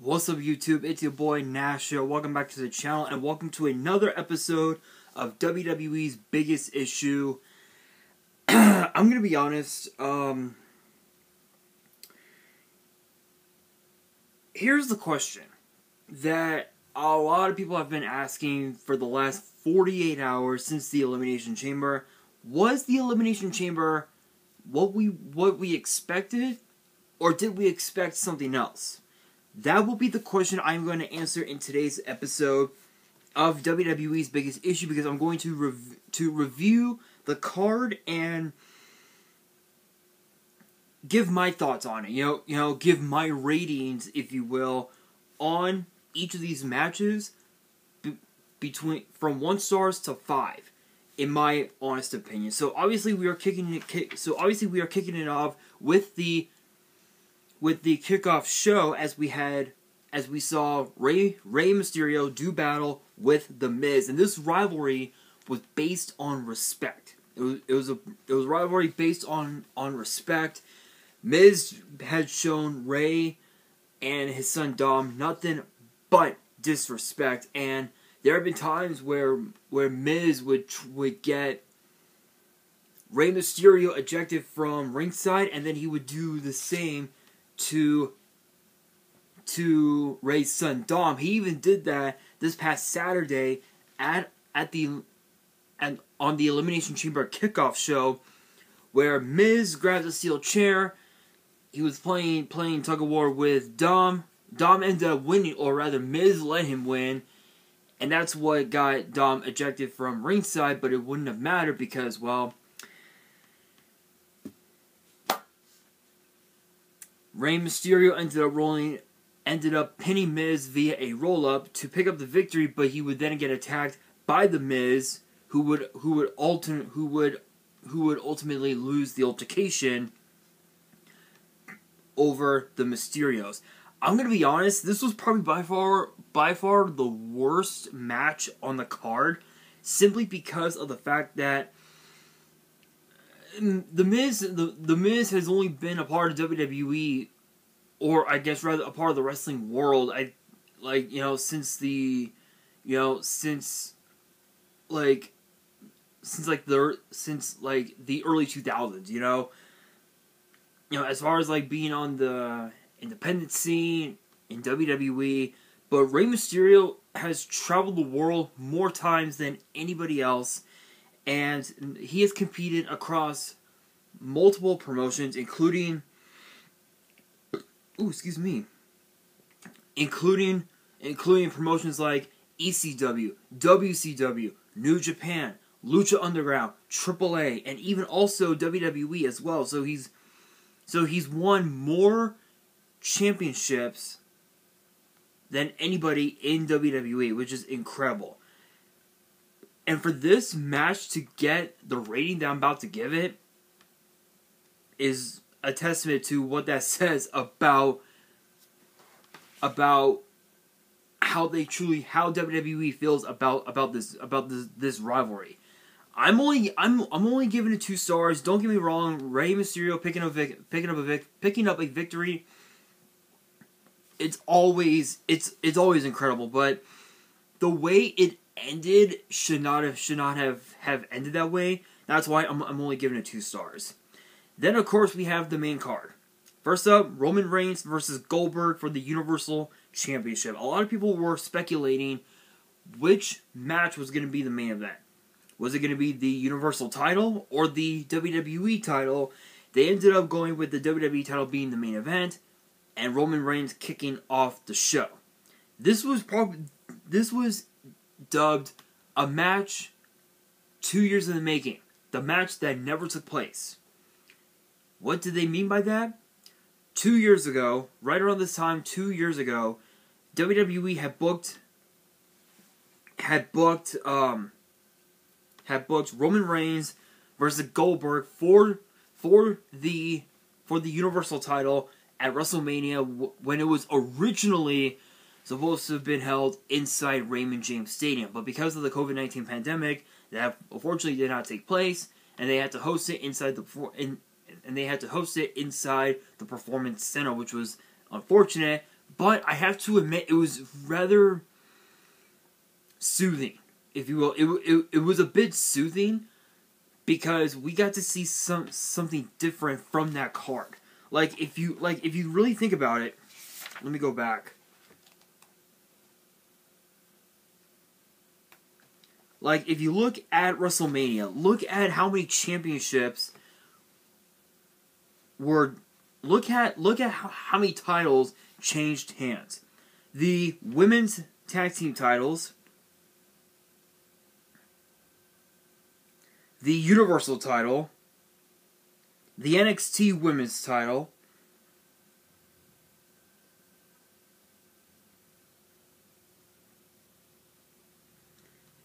What's up, YouTube? It's your boy Nasha. Welcome back to the channel, and welcome to another episode of WWE's Biggest Issue. I'm gonna be honest. Here's the question that a lot of people have been asking for the last 48 hours since the Elimination Chamber. Was the Elimination Chamber what we expected, or did we expect something else? That will be the question I'm going to answer in today's episode of WWE's Biggest Issue, because I'm going to review the card and give my thoughts on it. You know, give my ratings, if you will, on each of these matches from 1 stars to 5, in my honest opinion. So obviously we are kicking it off with the kickoff show, as we saw Rey Mysterio do battle with The Miz, and this rivalry was based on respect. It was a rivalry based on respect. Miz had shown Rey and his son Dom nothing but disrespect, and there have been times where Miz would get Rey Mysterio ejected from ringside, and then he would do the same to Rey's son Dom. He even did that this past Saturday on the Elimination Chamber kickoff show, where Miz grabbed a steel chair. He was playing tug of war with Dom. Dom ended up winning, or rather Miz let him win, and that's what got Dom ejected from ringside. But it wouldn't have mattered because, well, Rey Mysterio ended up pinning Miz via a roll-up to pick up the victory, but he would then get attacked by The Miz, who would ultimately lose the altercation over the Mysterios. I'm gonna be honest, this was probably by far the worst match on the card, simply because of the fact that The Miz has only been a part of WWE, or I guess rather a part of the wrestling world, since the early 2000s, as far as being on the independent scene in WWE. But Rey Mysterio has traveled the world more times than anybody else, and he has competed across multiple promotions, including promotions like ECW, WCW, New Japan, Lucha Underground, AAA, and even also WWE as well. So he's won more championships than anybody in WWE, which is incredible. And for this match to get the rating that I'm about to give it is a testament to what that says about how WWE feels about this rivalry. I'm only giving it 2 stars. Don't get me wrong. Rey Mysterio picking up a victory. It's always incredible, but the way it ended should not have ended that way. That's why I'm only giving it 2 stars. Then, of course, we have the main card. First up, Roman Reigns versus Goldberg for the Universal Championship. A lot of people were speculating which match was going to be the main event. Was it going to be the Universal title or the WWE title? They ended up going with the WWE title being the main event, and Roman Reigns kicking off the show. This was dubbed a match 2 years in the making. The match that never took place. What did they mean by that? 2 years ago, right around this time, 2 years ago, WWE had booked Roman Reigns versus Goldberg for the Universal title at WrestleMania, when it was originally supposed to have been held inside Raymond James Stadium. But because of the COVID-19 pandemic, that unfortunately did not take place, and they had to host it inside the Performance Center, which was unfortunate. But I have to admit, it was rather soothing, if you will. It was a bit soothing because we got to see something different from that card. Like if you really think about it, let me go back. Like if you look at WrestleMania, look at how many championships were. Look at how many titles changed hands. The women's tag team titles, the Universal title, the NXT women's title,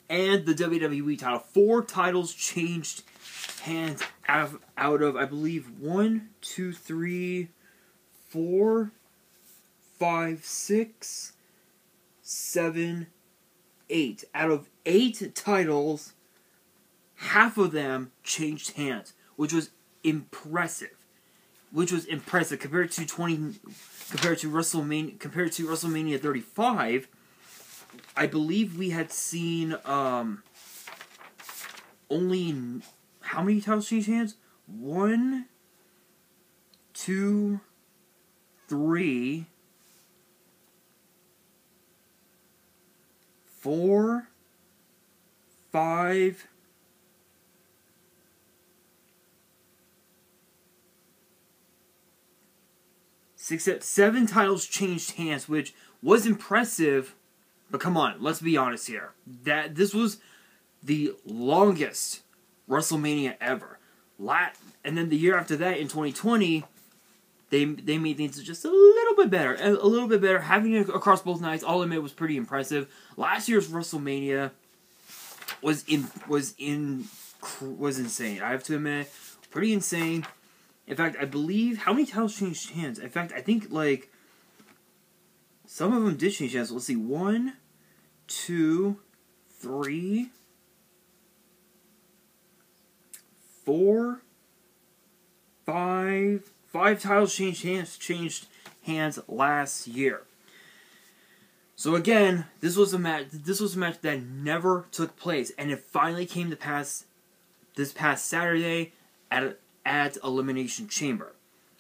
and the WWE title. 4 titles changed hands out of, I believe, 1, 2, 3, 4, 5, 6, 7, 8. Out of 8 titles, half of them changed hands, which was impressive. Compared to WrestleMania 35. I believe we had seen only, how many titles changed hands? 1, 2, 3, 4, 5, 6, 7 titles changed hands, which was impressive. But come on, let's be honest here. This was the longest WrestleMania ever. And then the year after that, in 2020, they made things just a little bit better. Having it across both nights, I'll admit, was pretty impressive. Last year's WrestleMania was insane. I have to admit, pretty insane. In fact, I believe, how many titles changed hands? In fact, I think like some of them did change hands. Let's see, 1, 2, 3, 4, 5 titles changed hands last year. So again, this was a match that never took place, and it finally came to pass this past Saturday at Elimination Chamber.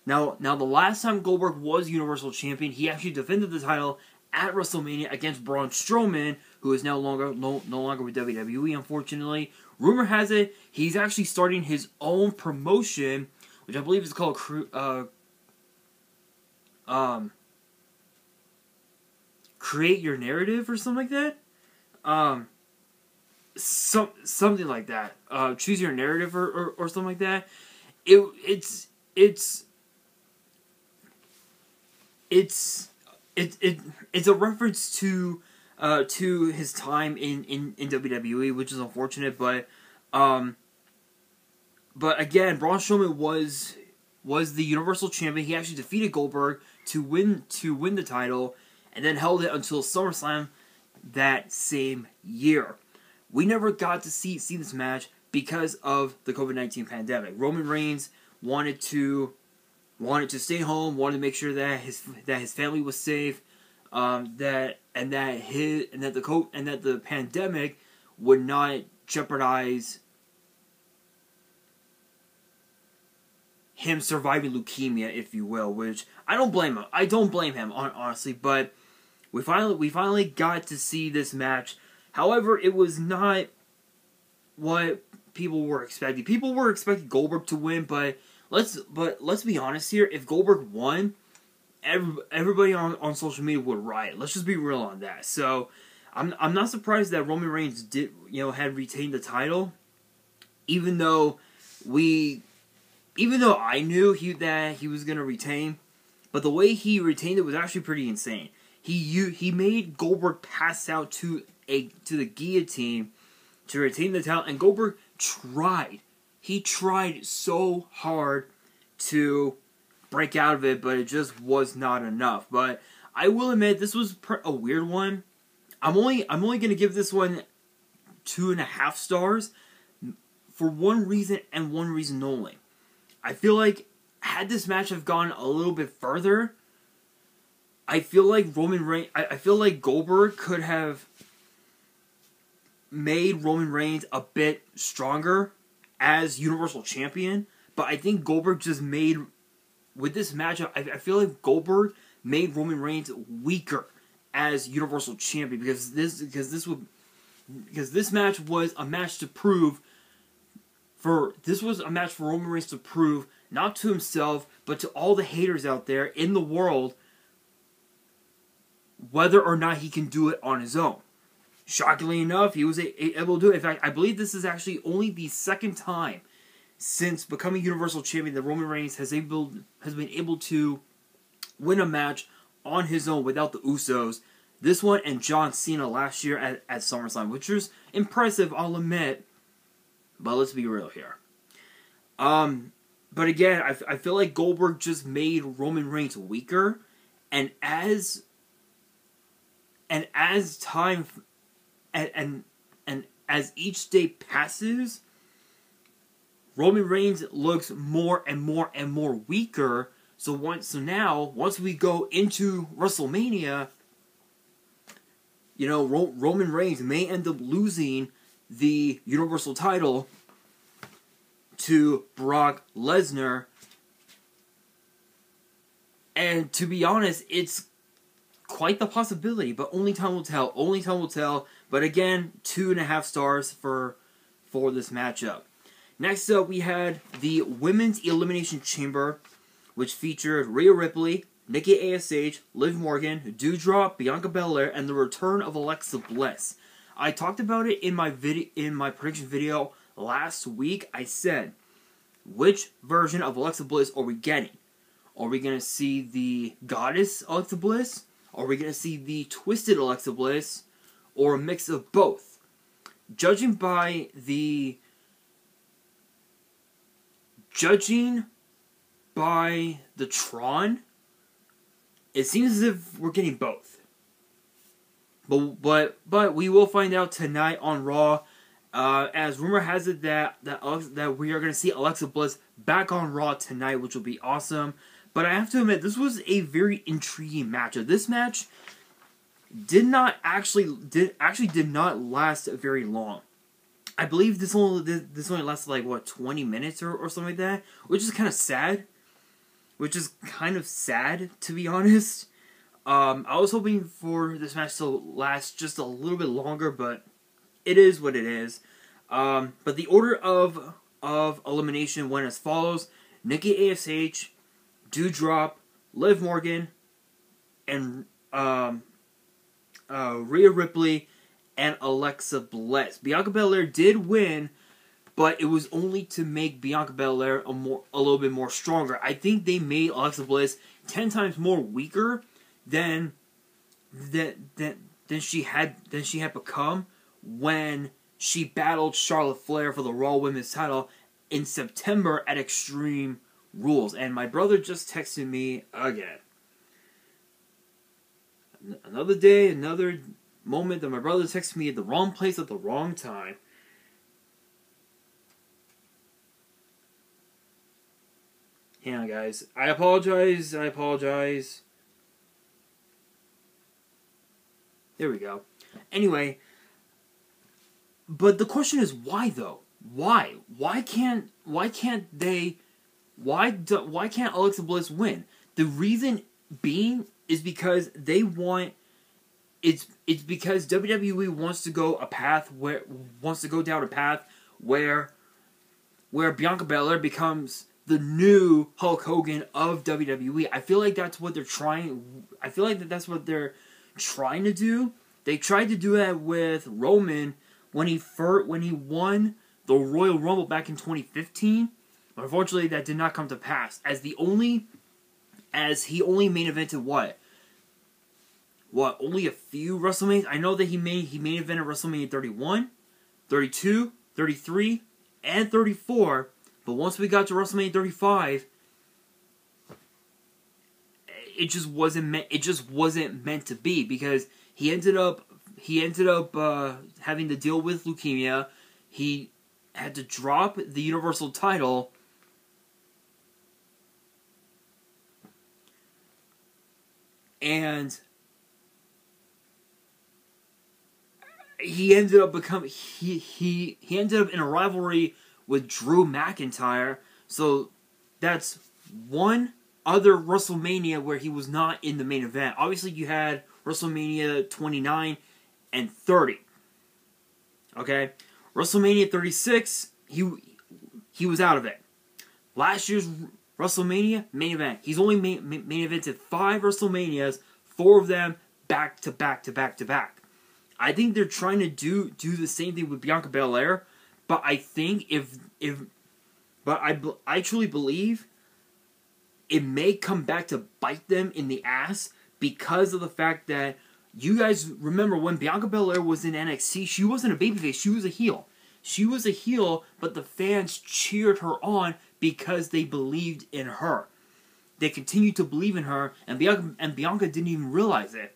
Now the last time Goldberg was Universal Champion, he actually defended the title at WrestleMania against Braun Strowman, who is no longer with WWE, unfortunately. Rumor has it he's actually starting his own promotion, which I believe is called Create Your Narrative or something like that. Something like that. Choose Your Narrative or something like that. It's a reference to his time in WWE, which is unfortunate, but again, Braun Strowman was the Universal Champion. He actually defeated Goldberg to win the title, and then held it until SummerSlam that same year. We never got to see this match because of the COVID-19 pandemic. Roman Reigns wanted to stay home, wanted to make sure that his family was safe, that the pandemic would not jeopardize him surviving leukemia, if you will. Which I don't blame him. I don't blame him, honestly. But we finally got to see this match. However, it was not what people were expecting. People were expecting Goldberg to win, but let's be honest here. If Goldberg won, everybody on social media would riot. Let's just be real on that. So I'm not surprised that Roman Reigns had retained the title, even though I knew that he was gonna retain. But the way he retained it was actually pretty insane. He made Goldberg pass out to the guillotine to retain the title, and Goldberg tried. He tried so hard to break out of it, but it just was not enough. But I will admit, this was a weird one. I'm only gonna give this one 2.5 stars for one reason and one reason only. I feel like had this match have gone a little bit further, I feel like Roman Reigns. I feel like Goldberg could have made Roman Reigns a bit stronger as Universal Champion, but I think Goldberg just made, with this matchup, I feel like Goldberg made Roman Reigns weaker as Universal Champion because this match was a match to prove Roman Reigns to prove not to himself but to all the haters out there in the world whether or not he can do it on his own. Shockingly enough, he was able to do it. In fact, I believe this is actually only the second time since becoming Universal Champion that Roman Reigns has been able to win a match on his own without the Usos. This one and John Cena last year at SummerSlam, which was impressive, I'll admit. But let's be real here. But again, I feel like Goldberg just made Roman Reigns weaker, and as time and as each day passes, Roman Reigns looks more and more weaker. So once we go into WrestleMania, Roman Reigns may end up losing the Universal title to Brock Lesnar. And to be honest, it's quite the possibility, but only time will tell. Only time will tell. But again, 2.5 stars for this matchup. Next up, we had the Women's Elimination Chamber, which featured Rhea Ripley, Nikki ASH, Liv Morgan, Doudrop, Bianca Belair, and the return of Alexa Bliss. I talked about it in my prediction video last week. I said, which version of Alexa Bliss are we getting? Are we going to see the Goddess Alexa Bliss? Are we going to see the Twisted Alexa Bliss? Or a mix of both? Judging by the Tron, it seems as if we're getting both. But we will find out tonight on Raw, as rumor has it that we are going to see Alexa Bliss back on Raw tonight, which will be awesome. But I have to admit, this was a very intriguing matchup. This match did not last very long. I believe this only lasted like 20 minutes or something like that, which is kind of sad. To be honest. I was hoping for this match to last just a little bit longer, but it is what it is. But the order of elimination went as follows: Nikki ASH, Doudrop, Liv Morgan, and Rhea Ripley and Alexa Bliss. Bianca Belair did win, but it was only to make Bianca Belair a little bit more stronger. I think they made Alexa Bliss 10 times more weaker than she had become when she battled Charlotte Flair for the Raw Women's title in September at Extreme Rules. And my brother just texted me again. Another day, another moment that my brother texted me at the wrong place at the wrong time. Hang on, guys. I apologize. There we go. Anyway, but the question is why though? Why? Why can't Alexa Bliss win? The reason being is because they want it's because WWE wants to go down a path where Bianca Belair becomes the new Hulk Hogan of WWE. I feel like that's what they're trying. I feel like that's what they're trying to do. They tried to do that with Roman when he won the Royal Rumble back in 2015. But unfortunately, that did not come to pass. As he only main evented only a few WrestleManias. I know that he main evented WrestleMania 31, 32, 33, and 34. But once we got to WrestleMania 35, it just wasn't meant to be, because he ended up having to deal with leukemia. He had to drop the Universal title. and he ended up he ended up in a rivalry with Drew McIntyre. So that's one other WrestleMania where he was not in the main event. Obviously, you had WrestleMania 29 and 30. Okay, WrestleMania 36, he was out of it. Last year's WrestleMania main event, he's only main evented 5 WrestleManias, 4 of them back to back to back to back. I think they're trying to do the same thing with Bianca Belair, but I think I truly believe it may come back to bite them in the ass because of the fact that you guys remember when Bianca Belair was in NXT, she wasn't a babyface, she was a heel. She was a heel, but the fans cheered her on because they believed in her. They continued to believe in her, and Bianca didn't even realize it.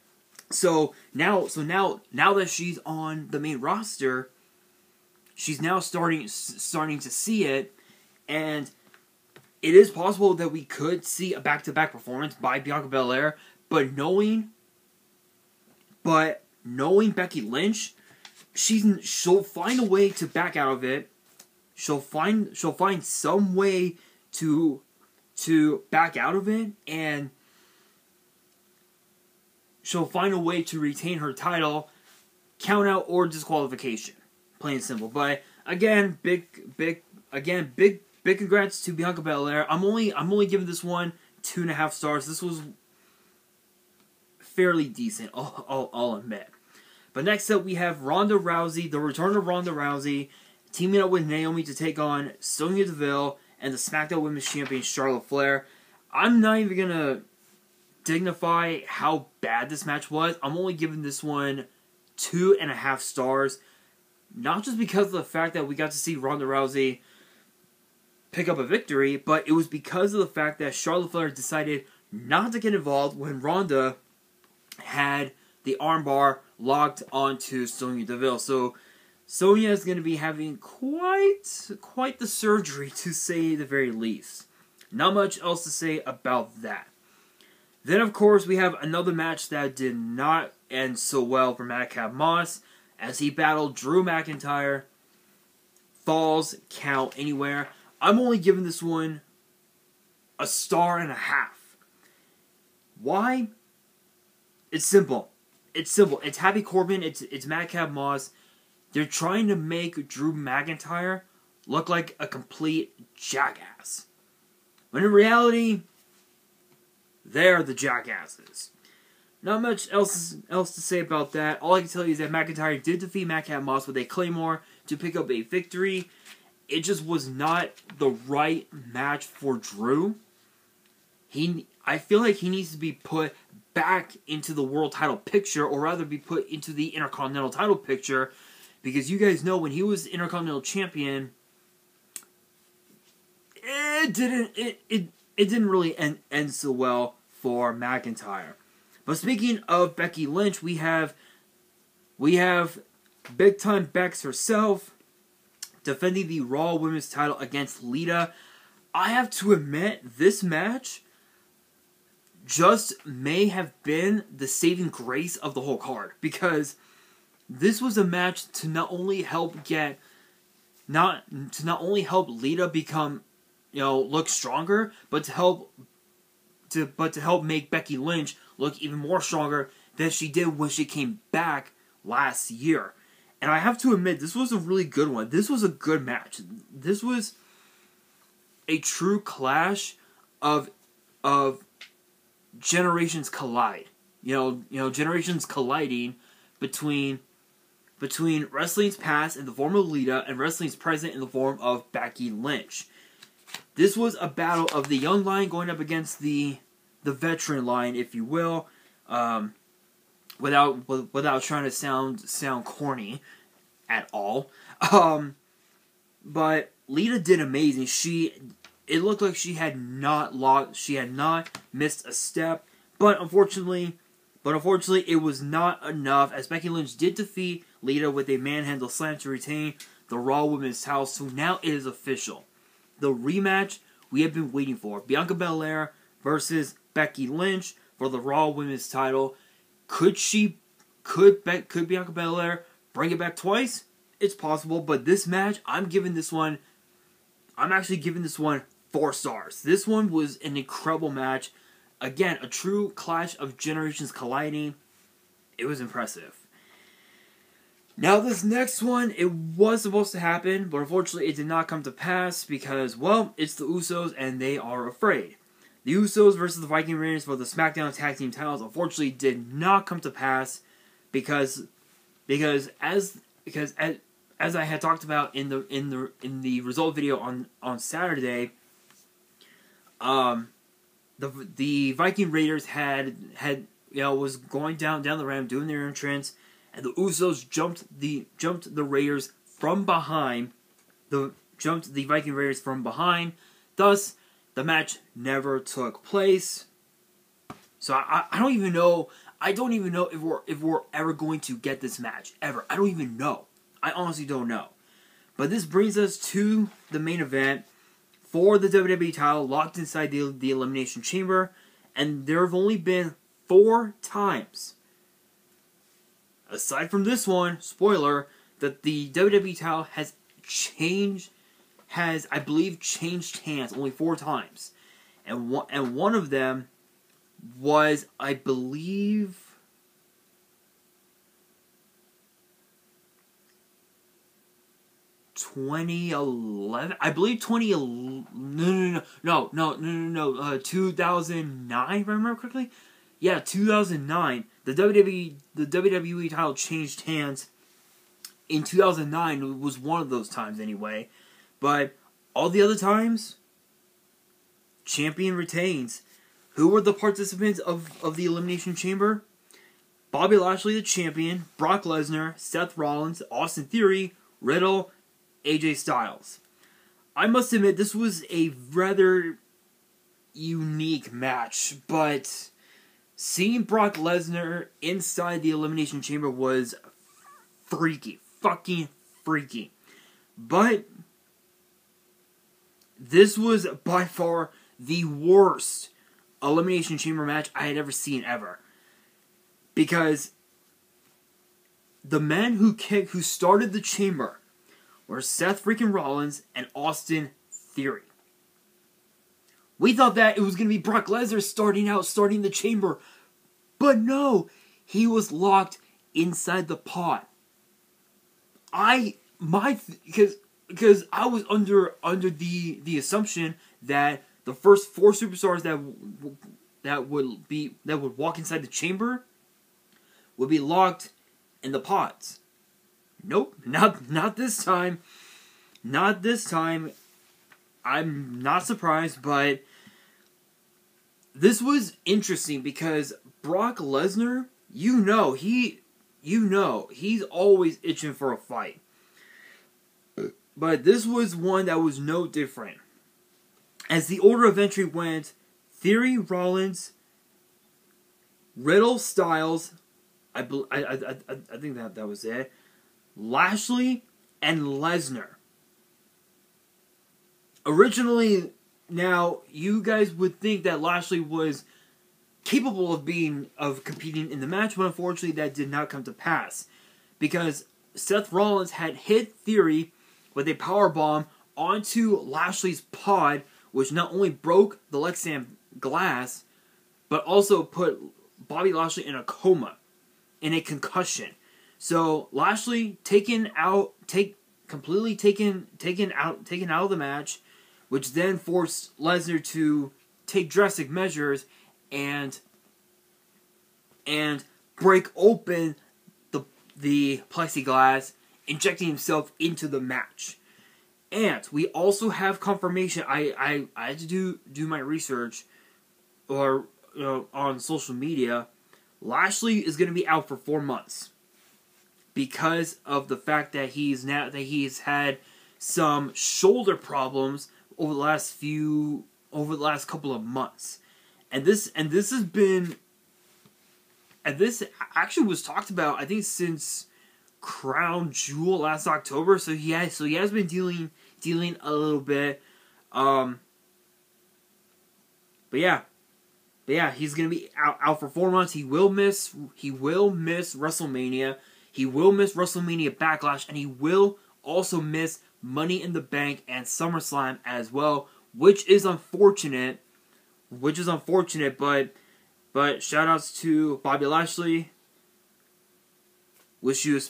So now that she's on the main roster, she's now starting to see it, and it is possible that we could see a back-to-back performance by Bianca Belair, but knowing Becky Lynch, she'll find a way to back out of it. She'll find some way to back out of it, and she'll find a way to retain her title, count out or disqualification. Plain and simple. But again, big congrats to Bianca Belair. I'm only giving this one 2.5 stars. This was fairly decent, I'll admit. But next up we have Ronda Rousey, the return of Ronda Rousey, teaming up with Naomi to take on Sonya Deville and the SmackDown Women's Champion Charlotte Flair. I'm not even gonna dignify how bad this match was. I'm only giving this one 2.5 stars. Not just because of the fact that we got to see Ronda Rousey pick up a victory, but it was because of the fact that Charlotte Flair decided not to get involved when Ronda had the armbar locked onto Sonya Deville. So Sonya is going to be having quite the surgery, to say the very least. Not much else to say about that. Then, of course, we have another match that did not end so well for Madcap Moss as he battled Drew McIntyre. Falls count anywhere. I'm only giving this one 1.5 stars. Why? It's simple. It's Happy Corbin. It's Madcap Moss. They're trying to make Drew McIntyre look like a complete jackass. When in reality, they're the jackasses. Not much else to say about that. All I can tell you is that McIntyre did defeat Madcap Moss with a Claymore to pick up a victory. It just was not the right match for Drew. I feel like he needs to be put back into the world title picture, or rather be put into the Intercontinental title picture, because you guys know when he was Intercontinental Champion, it didn't really end so well for McIntyre. But speaking of Becky Lynch, we have Big Time Bex herself defending the Raw Women's title against Lita. I have to admit, this match just may have been the saving grace of the whole card, because this was a match to not only help Lita become, look stronger, but to help make Becky Lynch look even more stronger than she did when she came back last year. And I have to admit, this was a really good one. This was a good match. This was a true clash of generations collide. Generations colliding between wrestling's past in the form of Lita and wrestling's present in the form of Becky Lynch. This was a battle of the young line going up against the veteran line, if you will. Without trying to sound corny at all. But Lita did amazing. It looked like she had not missed a step. But unfortunately, it was not enough, as Becky Lynch did defeat Lita with a manhandle slam to retain the Raw Women's title. So now it is official. The rematch we have been waiting for. Bianca Belair versus Becky Lynch for the Raw Women's title. Could Bianca Belair bring it back twice? It's possible, but this match, I'm actually giving this one 4 stars. This one was an incredible match. Again, a true clash of generations colliding. It was impressive. Now this next one, it was supposed to happen, but unfortunately it did not come to pass because, well, it's the Usos and they are afraid. The Usos versus the Viking Raiders for the SmackDown Tag Team titles unfortunately did not come to pass because as I had talked about in the result video on Saturday, the Viking Raiders had was going down the ramp doing their entrance, and the Usos jumped the Raiders from behind, jumped the Viking Raiders from behind. Thus, the match never took place. So I don't even know. I don't even know if we're ever going to get this match ever. I don't even know. I honestly don't know. But this brings us to the main event for the WWE title, locked inside the Elimination Chamber, and there have only been 4 times, aside from this one, spoiler, that the WWE title has I believe changed hands only 4 times, and one of them was, I believe, 2011. I believe 2011. No. 2009, if I remember correctly. Yeah, 2009. The WWE title changed hands in 2009. It was one of those times anyway. But all the other times, champion retains. Who were the participants of the Elimination Chamber? Bobby Lashley, the champion, Brock Lesnar, Seth Rollins, Austin Theory, Riddle, AJ Styles. I must admit, this was a rather unique match, but seeing Brock Lesnar inside the Elimination Chamber was freaky. Fucking freaky. But this was by far the worst Elimination Chamber match I had ever seen ever. Because the men who started the chamber were Seth freaking Rollins and Austin Theory. We thought that it was going to be Brock Lesnar starting the chamber. But no, he was locked inside the pot. Because I was under the assumption that the first 4 superstars that would walk inside the chamber would be locked in the pots. Nope, not this time. Not this time. I'm not surprised, but this was interesting because Brock Lesnar, he's always itching for a fight. But this was one that was no different. As the order of entry went, Theory, Rollins, Riddle, Styles, I think that was it, Lashley, and Lesnar. Originally, now, you guys would think that Lashley was capable of competing in the match, but unfortunately that did not come to pass. Because Seth Rollins had hit Theory with a powerbomb onto Lashley's pod, which not only broke the Lexan glass, but also put Bobby Lashley in a coma, in a concussion. So Lashley taken out of the match, which then forced Lesnar to take drastic measures and break open the plexiglass, injecting himself into the match. And we also have confirmation. I had to do my research, or on social media. Lashley is going to be out for 4 months because of the fact that he's had some shoulder problems over the last couple of months, and this actually was talked about, I think, since Crown Jewel last October. So he has been dealing a little bit. But yeah, But yeah, he's gonna be out for 4 months. He will miss WrestleMania. He will miss WrestleMania Backlash, and he will also miss Money in the Bank and SummerSlam as well, which is unfortunate. But shout outs to Bobby Lashley. Wish you a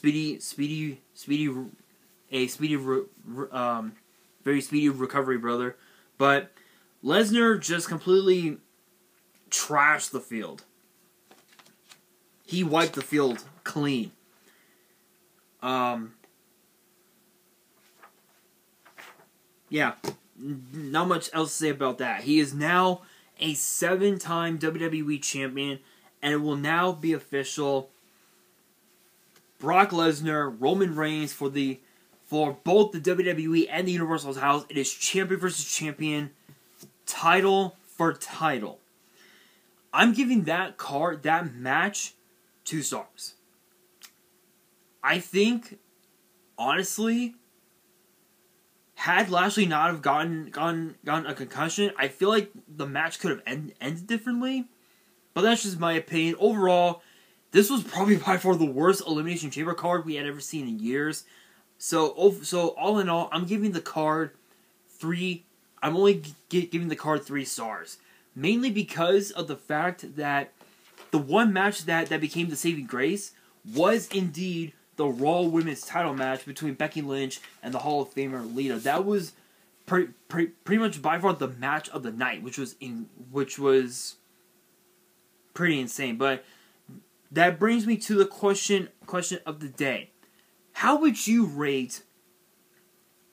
very speedy recovery, brother. But Lesnar just completely trashed the field. He wiped the field clean. Yeah, not much else to say about that. He is now a 7-time WWE champion, and it will now be official. Brock Lesnar, Roman Reigns for both the WWE and the Universal titles. It is champion versus champion, title for title. I'm giving that match 2 stars. I think, honestly, had Lashley not have gotten a concussion, I feel like the match could have ended differently. But that's just my opinion. Overall, this was probably by far the worst Elimination Chamber card we had ever seen in years. So all in all, I'm giving the card 3. I'm only giving the card 3 stars. Mainly because of the fact that the one match that became the saving grace was indeed the Raw Women's title match between Becky Lynch and the Hall of Famer Lita. That was pretty much by far the match of the night, which was pretty insane. But that brings me to the question of the day. How would you rate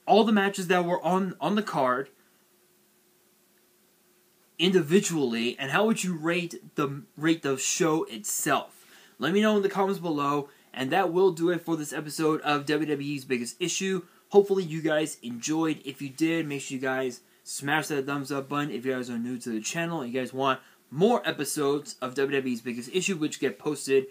all the matches that were on the card individually, and how would you rate the show itself? Let me know in the comments below, and that will do it for this episode of WWE's Biggest Issue. Hopefully you guys enjoyed. If you did, make sure you guys smash that thumbs up button. If you guys are new to the channel and you guys want more episodes of WWE's Biggest Issue, which get posted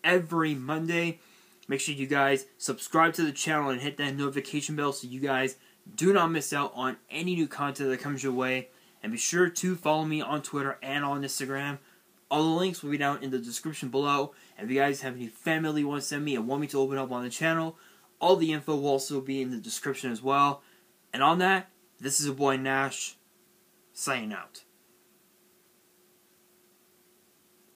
every Monday, make sure you guys subscribe to the channel and hit that notification bell so you guys do not miss out on any new content that comes your way. And be sure to follow me on Twitter and on Instagram. All the links will be down in the description below. And if you guys have any family you want to send me and want me to open up on the channel, all the info will also be in the description as well. And on that, this is your boy Nash, signing out.